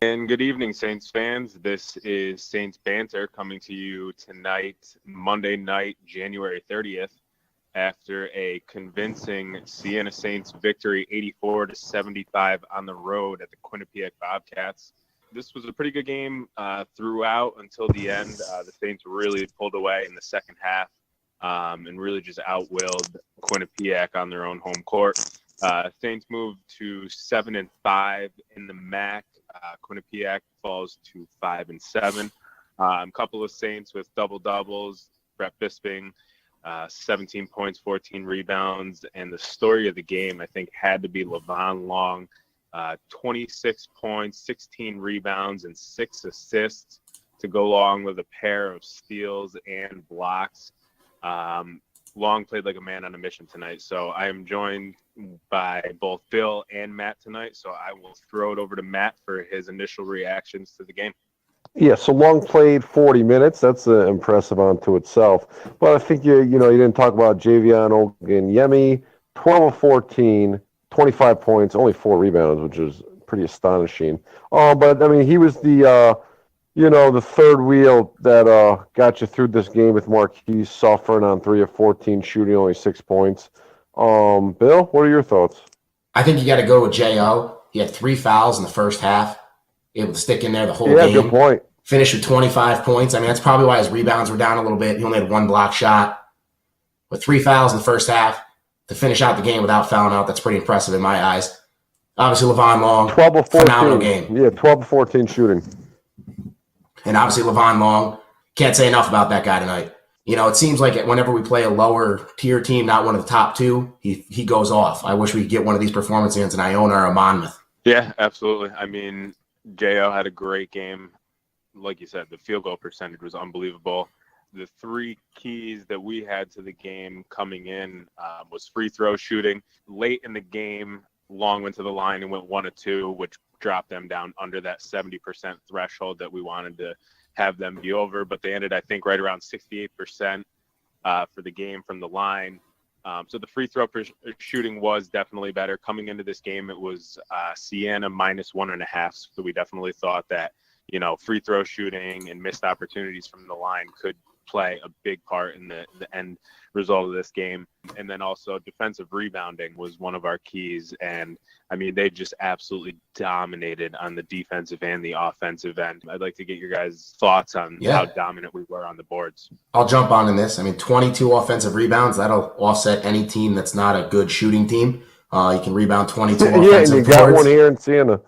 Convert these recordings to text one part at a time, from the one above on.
And good evening, Saints fans. This is Saints Banter coming to you tonight, Monday night, January 30th, after a convincing Siena Saints victory, 84-75 on the road at the Quinnipiac Bobcats. This was a pretty good game throughout until the end. The Saints really pulled away in the second half and really just outwilled Quinnipiac on their own home court. Saints moved to 7-5 in the MAC. Quinnipiac falls to 5-7. A couple of Saints with double doubles. Brett Bisping, 17 points, 14 rebounds, and the story of the game I think had to be Levon Long, 26 points, 16 rebounds, and 6 assists to go along with a pair of steals and blocks. Long played like a man on a mission tonight. So I am joined by both Bill and Matt tonight. So I will throw it over to Matt for his initial reactions to the game. Yeah, so Long played 40 minutes. That's impressive unto itself. But I think you didn't talk about Javion Oganyemi, 12 of 14, 25 points, only 4 rebounds, which is pretty astonishing. But I mean, he was the third wheel that got you through this game with Marquise suffering on 3 of 14, shooting only 6 points. Bill, what are your thoughts? I think you got to go with J.O. He had 3 fouls in the first half, able to stick in there the whole game. Yeah, good point. Finished with 25 points. I mean, that's probably why his rebounds were down a little bit. He only had 1 block shot. With 3 fouls in the first half to finish out the game without fouling out, that's pretty impressive in my eyes. Obviously, Levon Long, 12 of 14. Phenomenal game. Yeah, 12 of 14 shooting. And obviously, Levon Long, can't say enough about that guy tonight. You know, it seems like whenever we play a lower tier team, not one of the top 2, he goes off. I wish we could get one of these performances against an Iona or a Monmouth. Yeah, absolutely. I mean, J.O. had a great game. Like you said, the field goal percentage was unbelievable. The 3 keys that we had to the game coming in was free throw shooting. Late in the game, Long went to the line and went 1 of 2, which dropped them down under that 70% threshold that we wanted to have them be over. But they ended, I think, right around 68% for the game from the line. So the free throw shooting was definitely better. Coming into this game, it was Siena minus 1.5. So we definitely thought that, free throw shooting and missed opportunities from the line could play a big part in the end result of this game. And then also defensive rebounding was one of our keys. And I mean, they just absolutely dominated on the defensive and the offensive end. I'd like to get your guys' thoughts on how dominant we were on the boards. I'll jump on in this. I mean, 22 offensive rebounds, that'll offset any team that's not a good shooting team. You can rebound 22 offensive boards. Yeah, and you got one here in Siena.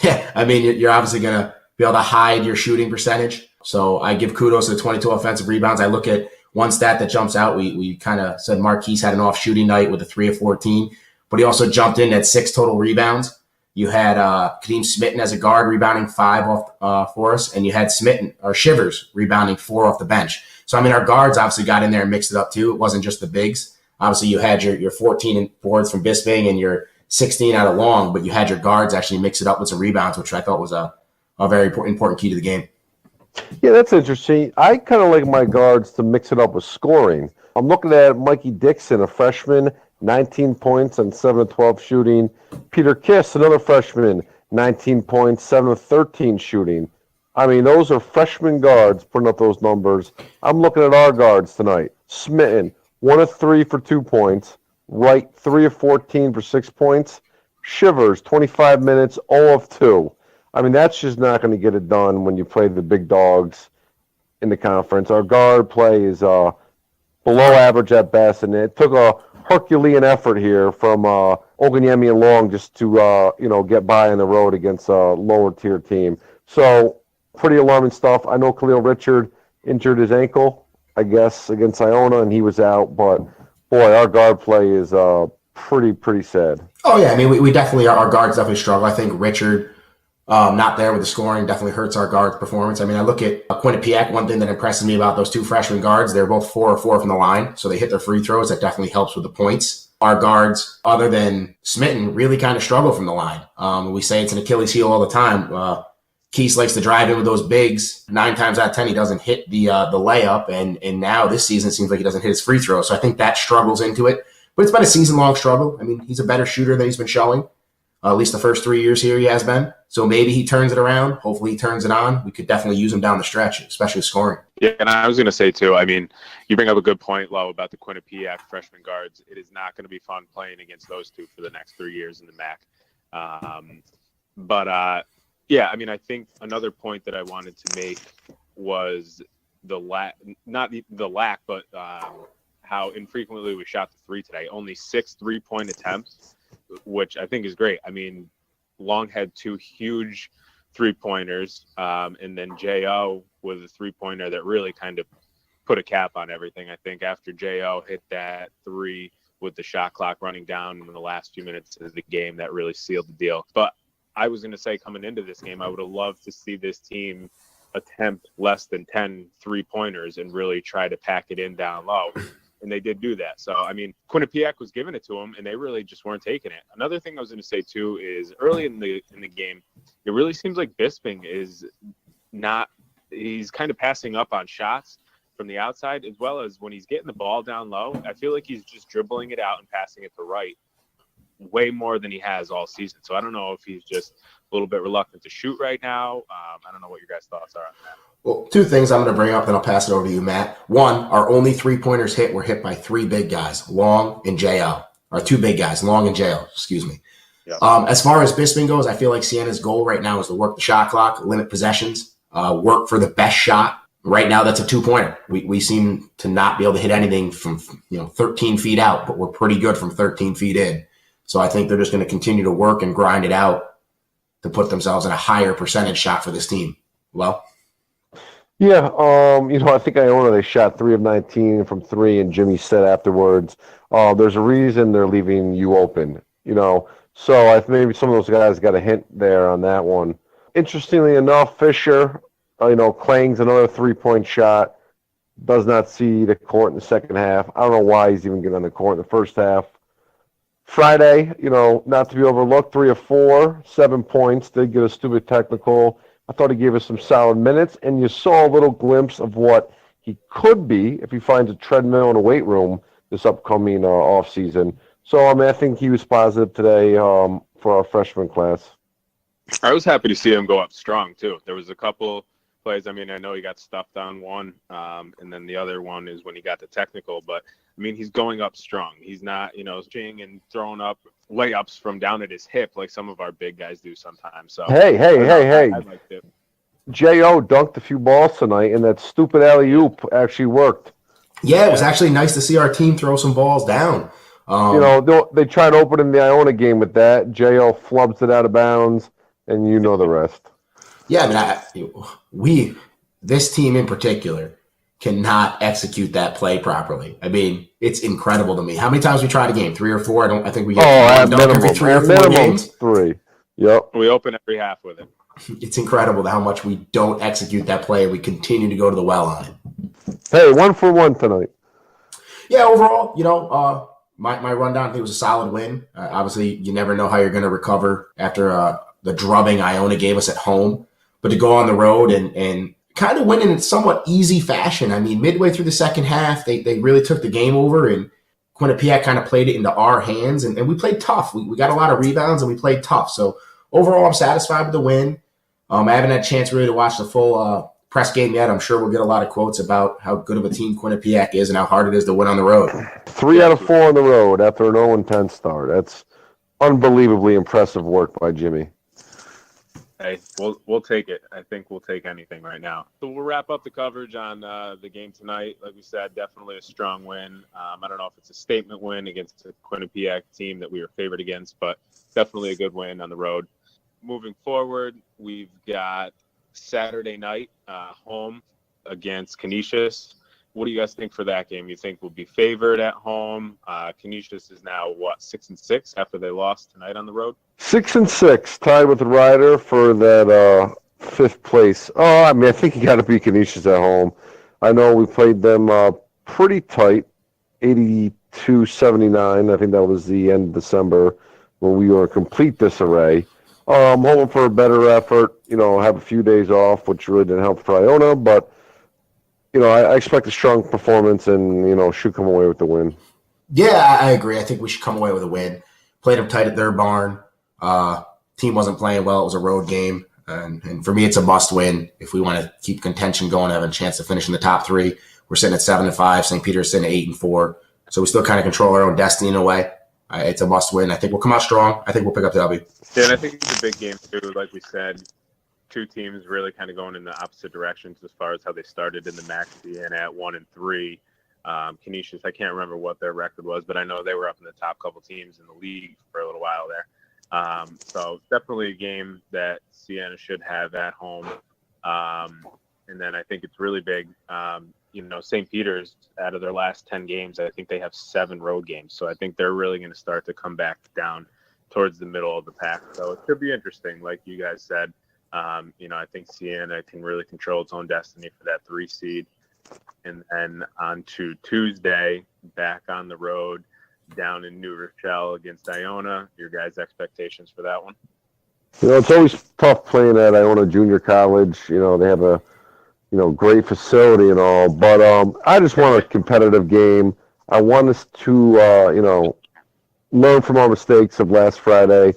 Yeah, I mean, you're obviously going to be able to hide your shooting percentage. So I give kudos to the 22 offensive rebounds. I look at one stat that jumps out. We kind of said Marquise had an off shooting night with a 3 of 14, but he also jumped in at 6 total rebounds. You had Kadeem Smitten as a guard rebounding 5 off for us, and you had Shivers rebounding 4 off the bench. So I mean, our guards obviously got in there and mixed it up too. It wasn't just the bigs. Obviously, you had your 14 boards from Bisping and your 16 out of Long, but you had your guards actually mix it up with some rebounds, which I thought was a very important key to the game. Yeah, that's interesting. I kind of like my guards to mix it up with scoring. I'm looking at Mikey Dixon, a freshman, 19 points and 7 of 12 shooting. Peter Kiss, another freshman, 19 points, 7 of 13 shooting. I mean, those are freshman guards putting up those numbers. I'm looking at our guards tonight. Smitten, 1 of 3 for 2 points. Wright, 3 of 14 for 6 points. Shivers, 25 minutes, 0 of 2. I mean, that's just not going to get it done when you play the big dogs in the conference. Our guard play is below average at best, and it took a Herculean effort here from Oganyemi and Long just to get by on the road against a lower tier team. So pretty alarming stuff. I know Khalil Richard injured his ankle, I guess, against Iona, and he was out. But boy, our guard play is pretty sad. Oh yeah, I mean we definitely our guards definitely struggle. I think Richard. Not there with the scoring definitely hurts our guards' performance. I mean, I look at Quinnipiac. One thing that impresses me about those 2 freshman guards, they're both 4 of 4 from the line, so they hit their free throws. That definitely helps with the points. Our guards, other than Smitten, really kind of struggle from the line. We say it's an Achilles heel all the time. Keese likes to drive in with those bigs. 9 times out of 10, he doesn't hit the layup, and now this season it seems like he doesn't hit his free throw. So I think that struggles into it. But it's been a season-long struggle. I mean, he's a better shooter than he's been showing. At least the first 3 years here he has been. So maybe he turns it around. Hopefully he turns it on. We could definitely use him down the stretch, especially scoring. Yeah, and I was going to say, too, I mean, you bring up a good point, Lo, about the Quinnipiac freshman guards. It is not going to be fun playing against those two for the next 3 years in the MAC. Yeah, I mean, I think another point that I wanted to make was the lack, not the lack, but how infrequently we shot the three today. Only 6 3-point attempts, which I think is great. I mean, Long had 2 huge 3-pointers, and then J.O. was a 3-pointer that really kind of put a cap on everything. I think after J.O. hit that 3 with the shot clock running down in the last few minutes of the game, that really sealed the deal. But I was going to say, coming into this game, I would have loved to see this team attempt less than 10 3-pointers and really try to pack it in down low. And they did do that. So, I mean, Quinnipiac was giving it to them, and they really just weren't taking it. Another thing I was going to say, too, is early in the game, it really seems like Bisping is not – he's kind of passing up on shots from the outside, as well as when he's getting the ball down low. I feel like he's just dribbling it out and passing it to right way more than he has all season. So I don't know if he's just a little bit reluctant to shoot right now. I don't know what your guys' thoughts are on that. Well, 2 things I'm going to bring up, then I'll pass it over to you, Matt. One, our only 3-pointers were hit by 3 big guys, Long and J.O. Or 2 big guys, Long and J.O., excuse me. Yeah. As far as Bisping goes, I feel like Siena's goal right now is to work the shot clock, limit possessions, work for the best shot. Right now, that's a 2-pointer. We seem to not be able to hit anything from 13 feet out, but we're pretty good from 13 feet in. So I think they're just going to continue to work and grind it out to put themselves in a higher percentage shot for this team. Well, yeah, I think Iona, they shot 3 of 19 from 3, and Jimmy said afterwards, there's a reason they're leaving you open, So I think maybe some of those guys got a hint there on that one. Interestingly enough, Fisher, Klang's another 3-point shot, does not see the court in the second half. I don't know why he's even getting on the court in the first half. Friday, not to be overlooked, 3 of 4, 7 points. Did get a stupid technical. I thought he gave us some solid minutes, and you saw a little glimpse of what he could be if he finds a treadmill and a weight room this upcoming off season. So, I think he was positive today for our freshman class. I was happy to see him go up strong, too. There was a couple plays. I mean, I know he got stuffed on one, and then the other one is when he got the technical. But, I mean, he's going up strong. He's not, switching and throwing up layups from down at his hip like some of our big guys do sometimes. So Hey. I liked it. J.O. dunked a few balls tonight, and that stupid alley-oop actually worked. Yeah, it was actually nice to see our team throw some balls down. They tried opening the Iona game with that. J.O. flubs it out of bounds, and the rest. Yeah, this team in particular cannot execute that play properly. I mean, it's incredible to me. How many times we tried a game? 3 or 4? I think we get at minimum, every 3 or 4 games. 3. Yep. We open every half with it. It's incredible how much we don't execute that play. We continue to go to the well on it. Hey, 1 for 1 tonight. Yeah, overall, my rundown, I think it was a solid win. Obviously, you never know how you're going to recover after the drubbing Iona gave us at home. But to go on the road and kind of win in somewhat easy fashion. I mean, midway through the second half, they really took the game over, and Quinnipiac kind of played it into our hands, and we played tough. We got a lot of rebounds, and we played tough. So overall, I'm satisfied with the win. I haven't had a chance really to watch the full press game yet. I'm sure we'll get a lot of quotes about how good of a team Quinnipiac is and how hard it is to win on the road. 3 out of 4 on the road after an 0-10 start. That's unbelievably impressive work by Jimmy. Hey, we'll take it. I think we'll take anything right now. So we'll wrap up the coverage on the game tonight. Like we said, definitely a strong win. I don't know if it's a statement win against a Quinnipiac team that we were favored against, but definitely a good win on the road. Moving forward, we've got Saturday night home against Canisius. What do you guys think for that game? You think we'll be favored at home? Canisius is now, 6-6 after they lost tonight on the road? 6-6, tied with the Rider for that 5th place. I think you got to beat Canisius at home. I know we played them pretty tight, 82-79. I think that was the end of December when we were in complete disarray. I'm hoping for a better effort, have a few days off, which really didn't help for Iona, but I expect a strong performance and, should come away with the win. Yeah, I agree. I think we should come away with a win. Played them tight at their barn. Team wasn't playing well. It was a road game. And for me, it's a must win if we want to keep contention going, have a chance to finish in the top three. We're sitting at 7-5. St. Peter's sitting at 8-4. So we still kind of control our own destiny in a way. It's a must win. I think we'll come out strong. I think we'll pick up the W. Yeah, and I think it's a big game too. Like we said, two teams really kind of going in the opposite directions as far as how they started in the MAC. Siena at 1-3. Canisius, I can't remember what their record was, but I know they were up in the top couple teams in the league for a little while there. So definitely a game that Siena should have at home. And then I think it's really big. St. Peter's, out of their last 10 games, I think they have 7 road games. So I think they're really going to start to come back down towards the middle of the pack. So it could be interesting, like you guys said. I think Siena can really control its own destiny for that 3 seed. And then on to Tuesday, back on the road down in New Rochelle against Iona. Your guys' expectations for that one? It's always tough playing at Iona Junior College. They have a great facility and all, but I just want a competitive game. I want us to learn from our mistakes of last Friday.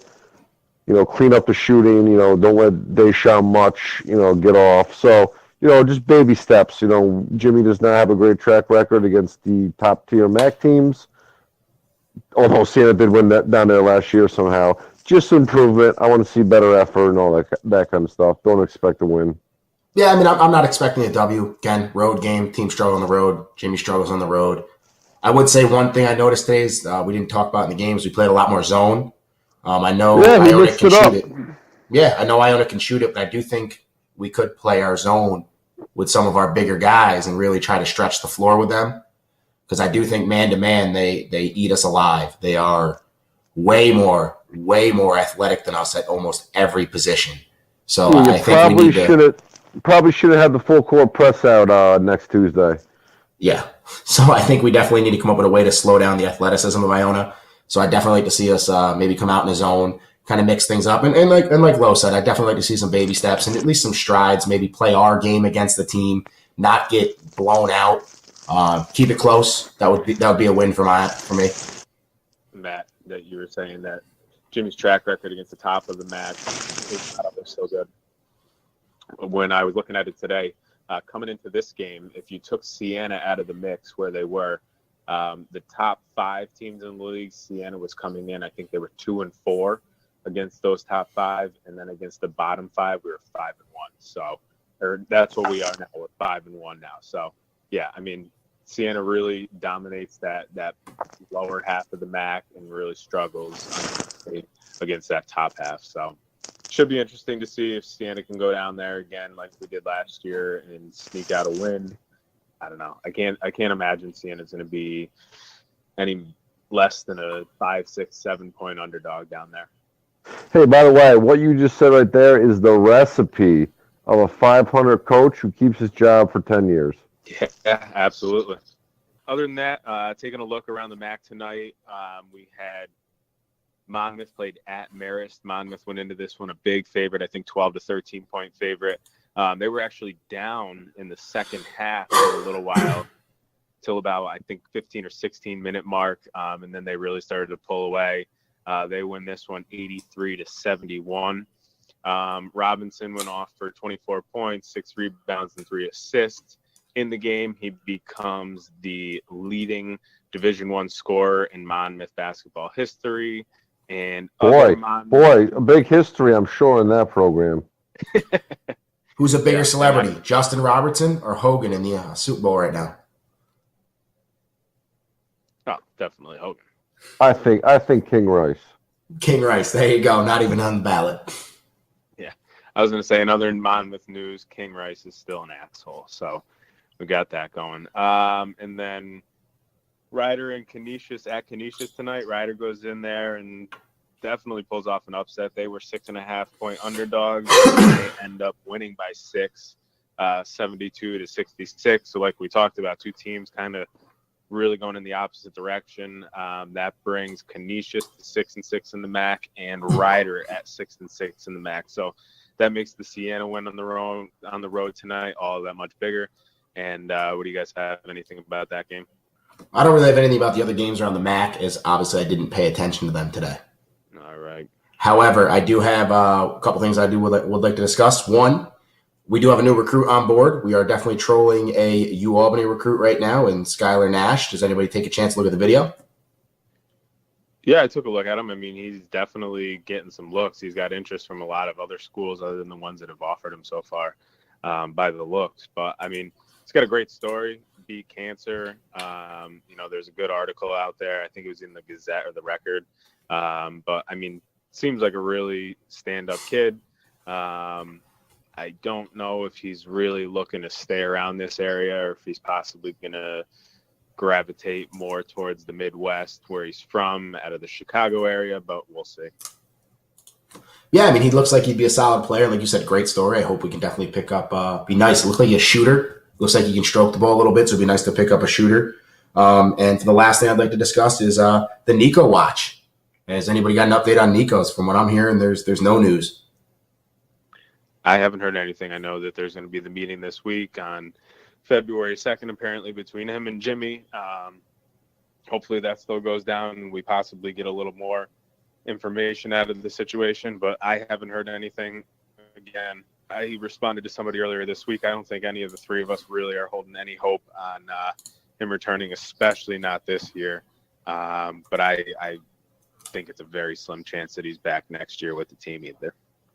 Clean up the shooting. Don't let Deschamps much get off. So just baby steps. Jimmy does not have a great track record against the top tier MAC teams. Although Siena did win that down there last year somehow. Just improvement. I want to see better effort and all that kind of stuff. Don't expect a win. Yeah, I mean, I'm not expecting a W. Again, road game, team struggle on the road, Jimmy struggles on the road. I would say one thing I noticed today is we didn't talk about in the games. We played a lot more zone. I know Iona can shoot it. Yeah, I know Iona can shoot it, but I do think we could play our zone with some of our bigger guys and really try to stretch the floor with them. Because I do think man-to-man, they eat us alive. They are way more athletic than us at almost every position. So I think we need to... Probably should have had the full court press out next Tuesday. Yeah. So I think we definitely need to come up with a way to slow down the athleticism of Iona. So I definitely like to see us maybe come out in a zone, kind of mix things up. And like Lo said, I definitely like to see some baby steps and at least some strides, maybe play our game against the team, not get blown out. Keep it close. That would be a win for me. Matt, that you were saying that Jimmy's track record against the top of the MAC is so good. When I was looking at it today, coming into this game, if you took Siena out of the mix where they were, the top 5 teams in the league, Siena was coming in. I think they were 2-4 against those top 5, and then against the bottom 5, we were 5-1. So, that's what we are now. We're 5-1 now. So, yeah, I mean, Siena really dominates that lower half of the MAC and really struggles against that top half. So. Should be interesting to see if Siena can go down there again like we did last year and sneak out a win. I don't know. I can't imagine Siena's going to be any less than a 5, 6, 7 point underdog down there. Hey, by the way, what you just said right there is the recipe of a 500 coach who keeps his job for 10 years. Yeah, absolutely. Other than that, taking a look around the MAC tonight, we had Monmouth played at Marist. Monmouth went into this one a big favorite, I think 12 to 13 point favorite. They were actually down in the second half for a little while till about, I think, 15 or 16 minute mark. And then they really started to pull away. They win this one 83 to 71. Robinson went off for 24 points, 6 rebounds and 3 assists. In the game, he becomes the leading Division I scorer in Monmouth basketball history. And boy, a big history, I'm sure, in that program. Who's a bigger celebrity, Justin Robertson or Hogan in the Super Bowl right now? Oh, definitely Hogan. I think King Rice. King Rice, there you go. Not even on the ballot. Yeah, I was going to say, in other Monmouth news, King Rice is still an asshole. So we got that going. And then Ryder and Canisius at Canisius tonight. Ryder goes in there and definitely pulls off an upset. They were 6.5 point underdogs. They end up winning by 6, 72 to 66. So like we talked about, two teams kind of really going in the opposite direction. That brings Canisius to 6-6 in the MAC and Ryder at 6-6 in the MAC. So that makes the Siena win on the road tonight all that much bigger. And what do you guys have? Anything about that game? I don't really have anything about the other games around the MAC, as obviously I didn't pay attention to them today. All right. However, I do have a couple things I would like to discuss. One, we do have a new recruit on board. We are definitely trolling a UAlbany recruit right now in Skylar Nash. Does anybody take a chance to look at the video? Yeah, I took a look at him. I mean, he's definitely getting some looks. He's got interest from a lot of other schools other than the ones that have offered him so far by the looks. But, I mean, he's got a great story, beat cancer. There's a good article out there. I think it was in the Gazette or the Record. But, I mean, seems like a really stand-up kid. I don't know if he's really looking to stay around this area or if he's possibly going to gravitate more towards the Midwest where he's from, out of the Chicago area, but we'll see. Yeah, I mean, he looks like he'd be a solid player. Like you said, great story. I hope we can definitely pick up, be nice. It looks like he's a shooter. Looks like he can stroke the ball a little bit, so it'd be nice to pick up a shooter. And for the last thing I'd like to discuss is the Nico watch. Has anybody got an update on Nico's? From what I'm hearing, there's no news. I haven't heard anything. I know that there's going to be the meeting this week on February 2nd, apparently, between him and Jimmy. Hopefully that still goes down and we possibly get a little more information out of the situation, but I haven't heard anything. Again, I responded to somebody earlier this week. I don't think any of the three of us really are holding any hope on him returning, especially not this year. But I think it's a very slim chance that he's back next year with the team either.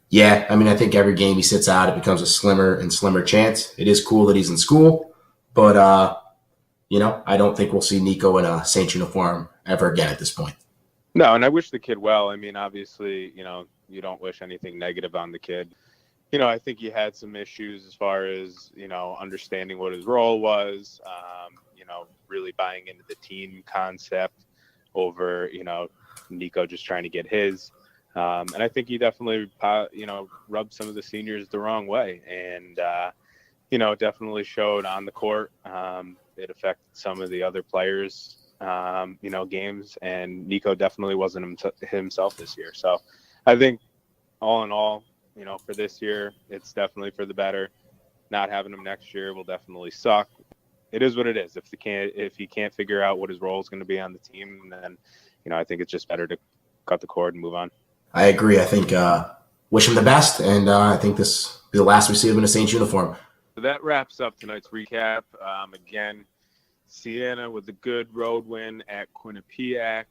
Yeah, I mean, I think every game he sits out, it becomes a slimmer and slimmer chance. It is cool that he's in school, but, I don't think we'll see Nico in a Saints uniform ever again at this point. No, and I wish the kid well. I mean, obviously, you don't wish anything negative on the kid. I think he had some issues as far as, understanding what his role was, really buying into the team concept over, Nico just trying to get his. And I think he definitely, rubbed some of the seniors the wrong way. And, definitely showed on the court. It affected some of the other players, games. And Nico definitely wasn't himself this year. So I think all in all, for this year, it's definitely for the better. Not having him next year will definitely suck. It is what it is. If he can't figure out what his role is going to be on the team, then, I think it's just better to cut the cord and move on. I agree. I think wish him the best, and I think this will be the last we see him in a Saints uniform. So that wraps up tonight's recap. Again, Siena with a good road win at Quinnipiac,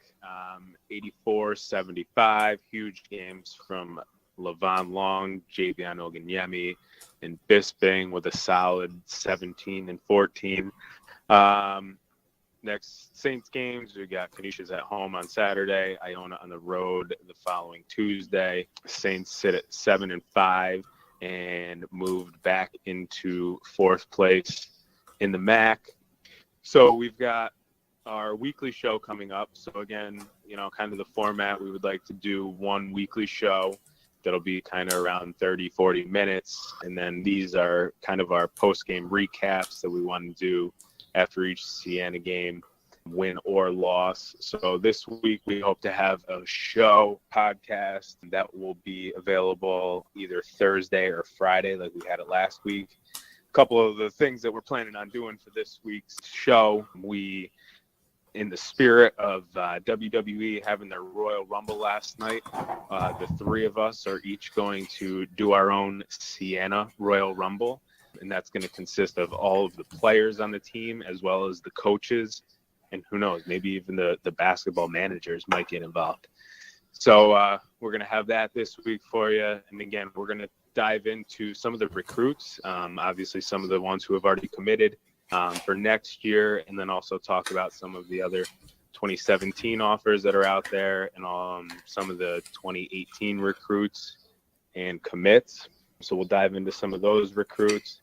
84-75. Huge games from Levon Long, Javion Oganyemi, and Bisping with a solid 17-14. Next Saints games, we got Canisius at home on Saturday, Iona on the road the following Tuesday. Saints sit at 7-5 and moved back into fourth place in the MAC. So we've got our weekly show coming up. So again, kind of the format, we would like to do one weekly show that'll be kind of around 30-40 minutes. And then these are kind of our post-game recaps that we want to do after each Siena game, win or loss. So this week we hope to have a show podcast that will be available either Thursday or Friday like we had it last week. A couple of the things that we're planning on doing for this week's show, we, in the spirit of WWE having their Royal Rumble last night, the three of us are each going to do our own Siena Royal Rumble. And that's going to consist of all of the players on the team as well as the coaches. And who knows, maybe even the basketball managers might get involved. So we're going to have that this week for you. And again, we're going to dive into some of the recruits, obviously some of the ones who have already committed for next year, and then also talk about some of the other 2017 offers that are out there and some of the 2018 recruits and commits. So we'll dive into some of those recruits.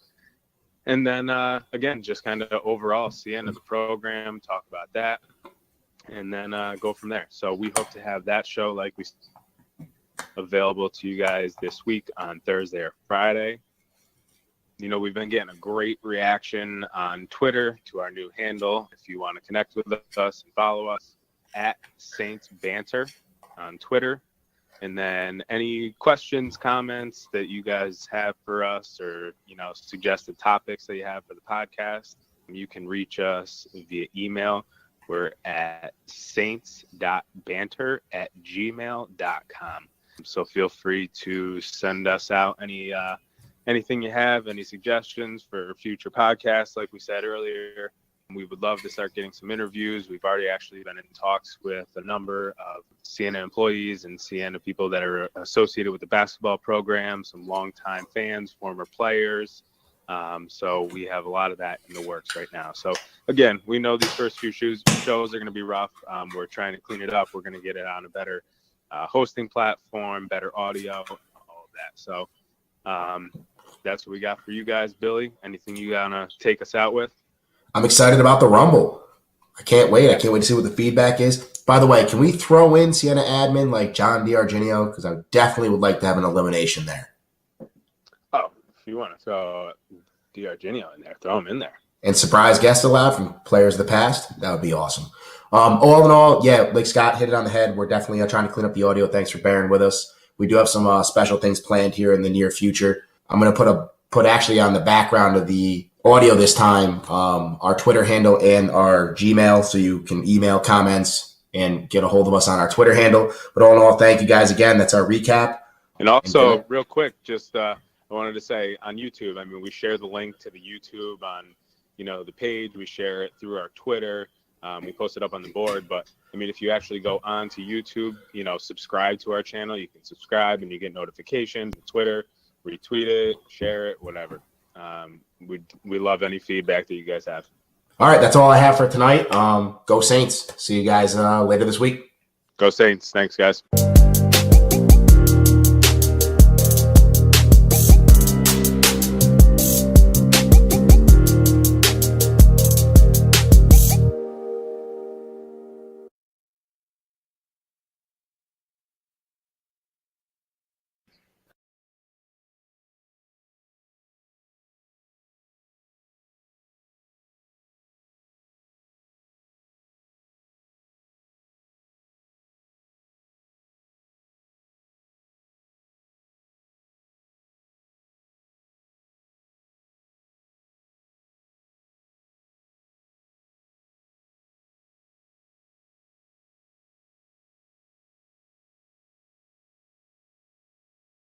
And then, again, just kind of overall Siena, the program, talk about that, and then go from there. So we hope to have that show like we available to you guys this week on Thursday or Friday. We've been getting a great reaction on Twitter to our new handle. If you want to connect with us and follow us at Saints Banter on Twitter. And then any questions, comments that you guys have for us or, suggested topics that you have for the podcast, you can reach us via email. We're at saints.banter@gmail.com. So feel free to send us out anything you have, any suggestions for future podcasts. Like we said earlier, we would love to start getting some interviews. We've already actually been in talks with a number of Siena employees and Siena people that are associated with the basketball program, some longtime fans, former players. So we have a lot of that in the works right now. So again, we know these first few shows are going to be rough. We're trying to clean it up. We're going to get it on a better hosting platform, better audio, all of that. So that's what we got for you guys. Billy, anything you want to take us out with? I'm excited about the Rumble. I can't wait. I can't wait to see what the feedback is. By the way, can we throw in Siena admin like John DiArgenio? Because I definitely would like to have an elimination there. Oh, if you want to throw DiArgenio in there, throw him in there. And surprise guests allowed from players of the past. That would be awesome. All in all, yeah, like Scott hit it on the head. We're definitely trying to clean up the audio. Thanks for bearing with us. We do have some special things planned here in the near future. I'm going to put actually on the background of the audio this time our Twitter handle and our Gmail, so you can email comments and get a hold of us on our Twitter handle. But all in all, thank you guys again. That's our recap. And also, real quick, just I wanted to say on YouTube, I mean, we share the link to the YouTube on, the page. We share it through our Twitter. We post it up on the board. But, I mean, if you actually go on to YouTube, subscribe to our channel, you can subscribe and you get notifications. Twitter, retweet it, share it, whatever. We love any feedback that you guys have. All right, that's all I have for tonight. Go Saints. See you guys later this week. Go Saints. Thanks, guys.